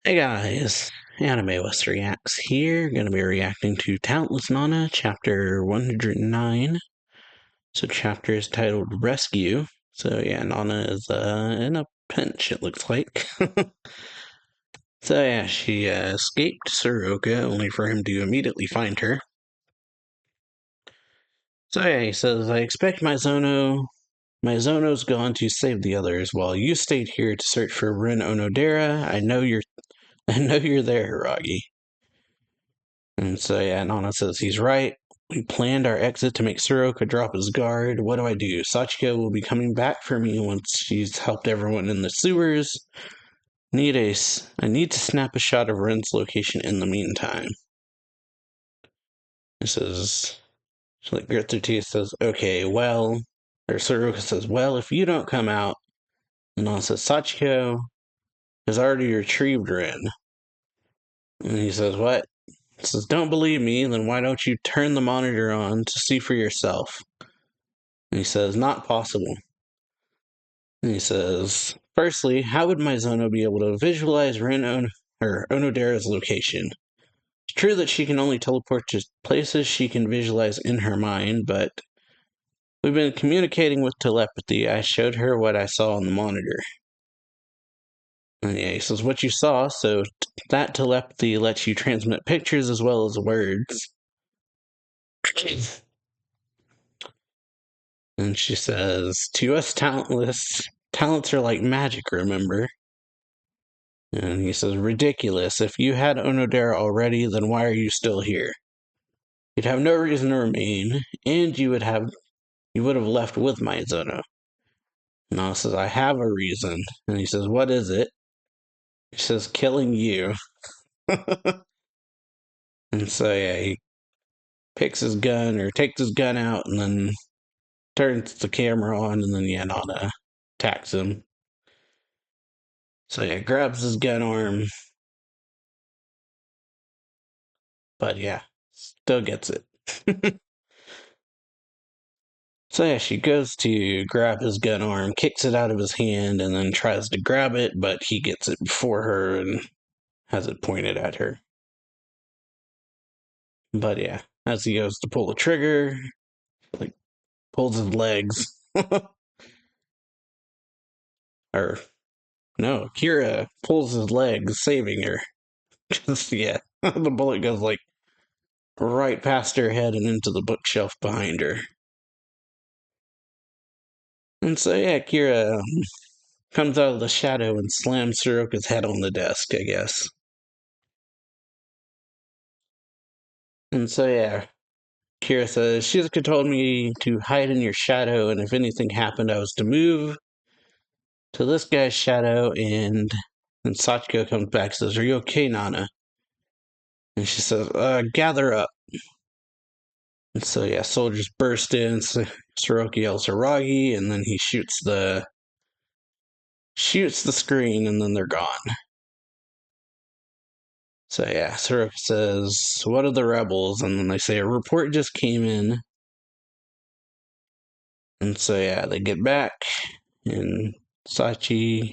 Hey guys, AnimeWestReacts here. Gonna be reacting to Talentless Nana, chapter 109. So, chapter is titled Rescue. So, yeah, Nana is in a pinch, it looks like. So, yeah, she escaped Soroka, only for him to immediately find her. So, yeah, he says, I expect my Zono's gone to save the others, while you stayed here to search for Rin Onodera. I know you're there, Hiragi. And so, yeah, Nana says he's right. We planned our exit to make Soroka drop his guard. What do I do? Sachiko will be coming back for me once she's helped everyone in the sewers. I need to snap a shot of Ren's location in the meantime. It says, she like grits her teeth, says, okay, well, or Soroka says, well, if you don't come out, and Nana says, Sachiko has already retrieved Ren. And he says, what? He says, don't believe me, then why don't you turn the monitor on to see for yourself? And he says, not possible. And he says, firstly, how would my Zono be able to visualize Onodera's location? It's true that she can only teleport to places she can visualize in her mind, but we've been communicating with telepathy. I showed her what I saw on the monitor. And yeah, he says, what you saw, so that telepathy lets you transmit pictures as well as words. And she says, to us talentless, talents are like magic, remember? And he says, ridiculous. If you had Onodera already, then why are you still here? You'd have no reason to remain, and you would have left with my Zono. And Nala says, I have a reason. And he says, what is it? He says, killing you. And so, yeah, he picks his gun, or takes his gun out, and then turns the camera on, and then, yeah, Nana attacks him. So, yeah, grabs his gun arm. But, yeah, still gets it. So yeah, she goes to grab his gun arm, kicks it out of his hand, and then tries to grab it, but he gets it before her and has it pointed at her. But yeah, as he goes to pull the trigger, like pulls his legs. Or no, Kira pulls his legs, saving her. Just yeah, the bullet goes like right past her head and into the bookshelf behind her. And so yeah, Kira comes out of the shadow and slams Soroka's head on the desk, I guess. And so yeah, Kira says, Shizuka told me to hide in your shadow, and if anything happened, I was to move to this guy's shadow, and then Sachiko comes back and says, are you okay, Nana? And she says, gather up. And so, yeah, soldiers burst in, Soroka yells Hiragi, and then he shoots the screen, and then they're gone. So, yeah, Soroka says, what are the rebels? And then they say, a report just came in. And so, yeah, they get back, and Psycho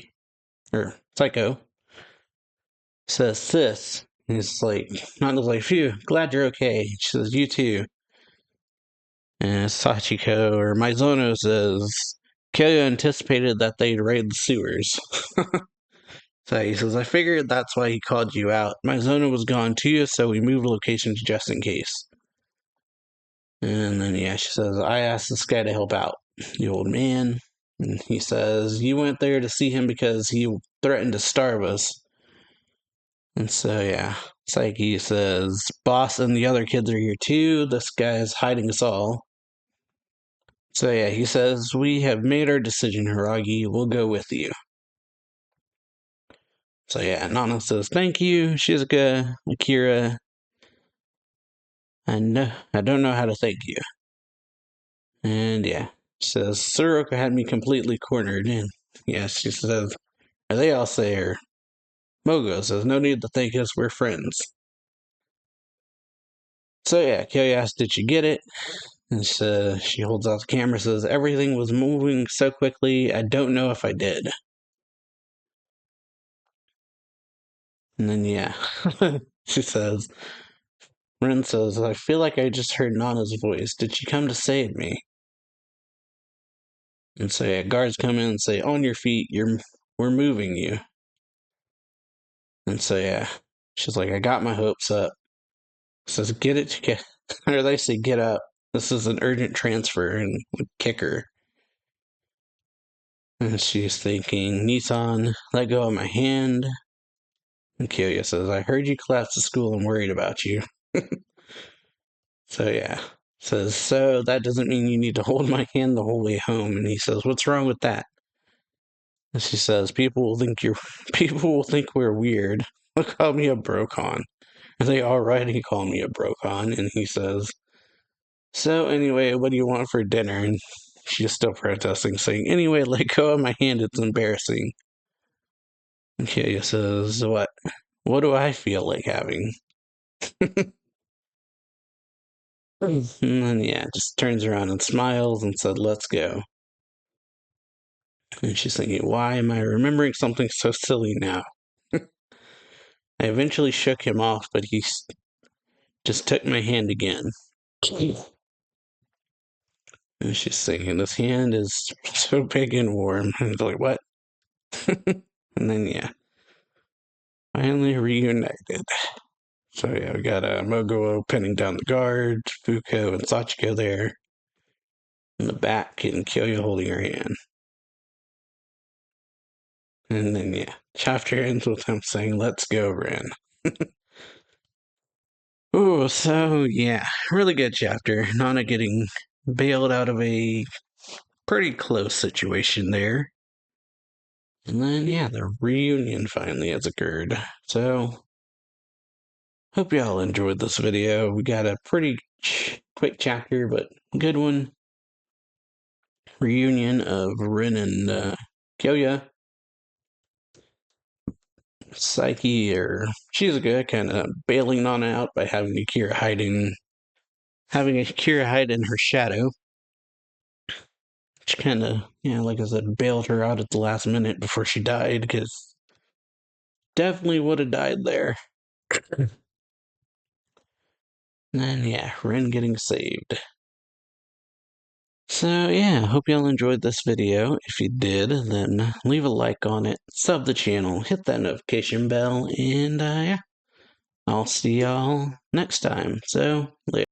says, sis. And he's like, Nana's like, phew, glad you're okay. She says, you too. And Sachiko, or Maizono, says, Kyo anticipated that they'd raid the sewers. So he says, I figured that's why he called you out. Maizono was gone too, so we moved locations just in case. And then, yeah, she says, I asked this guy to help out, the old man. And he says, you went there to see him because he threatened to starve us. And so, yeah, Psyche says, boss and the other kids are here too. This guy's hiding us all. So, yeah, he says, we have made our decision, Hiragi. We'll go with you. So, yeah, Nana says, thank you, Shizuka, Akira. I don't know how to thank you. And, yeah, she says, Soroka had me completely cornered. And, yeah, she says, or they all say, or Mogo says, no need to thank us, we're friends. So, yeah, Kyo asks, did you get it? And she holds out the camera, says, everything was moving so quickly, I don't know if I did. And then, yeah, she says, Ren says, I feel like I just heard Nana's voice. Did she come to save me? And so, yeah, guards come in and say, on your feet, we're moving you. And so, yeah, she's like, I got my hopes up. Says, get it together. Or they say, get up. This is an urgent transfer, and kick her. And she's thinking, Nissan, let go of my hand. And Kyoya says, I heard you collapsed at school and worried about you. So, yeah. Says, so that doesn't mean you need to hold my hand the whole way home. And he says, what's wrong with that? And she says, people will think we're weird. They'll call me a brocon. And they already call me a brocon. And he says, so anyway, what do you want for dinner? And she's still protesting, saying, anyway, let go of my hand, it's embarrassing. And Kyoya says, what do I feel like having? And then, yeah, just turns around and smiles and said, let's go. And she's thinking, why am I remembering something so silly now? I eventually shook him off, but he just took my hand again. And she's thinking, this hand is so big and warm. And he's like, what? And then, yeah, finally reunited. So, yeah, we got Moguo pinning down the guard, Fuko and Sachiko there in the back, and Kyoya holding her hand. And then, yeah, chapter ends with him saying, let's go, Ren. Ooh, so, yeah, really good chapter. Nana getting bailed out of a pretty close situation there. And then, yeah, the reunion finally has occurred. So, hope y'all enjoyed this video. We got a pretty quick chapter, but good one. Reunion of Rin and Kyoya. Psyche, or Shizuka, kind of bailing on out by having Akira hide in her shadow. Which kind of, yeah, like I said, bailed her out at the last minute before she died, because definitely would have died there. And then, yeah, Rin getting saved. So, yeah, hope y'all enjoyed this video. If you did, then leave a like on it, sub the channel, hit that notification bell, and, yeah, I'll see y'all next time. So, later.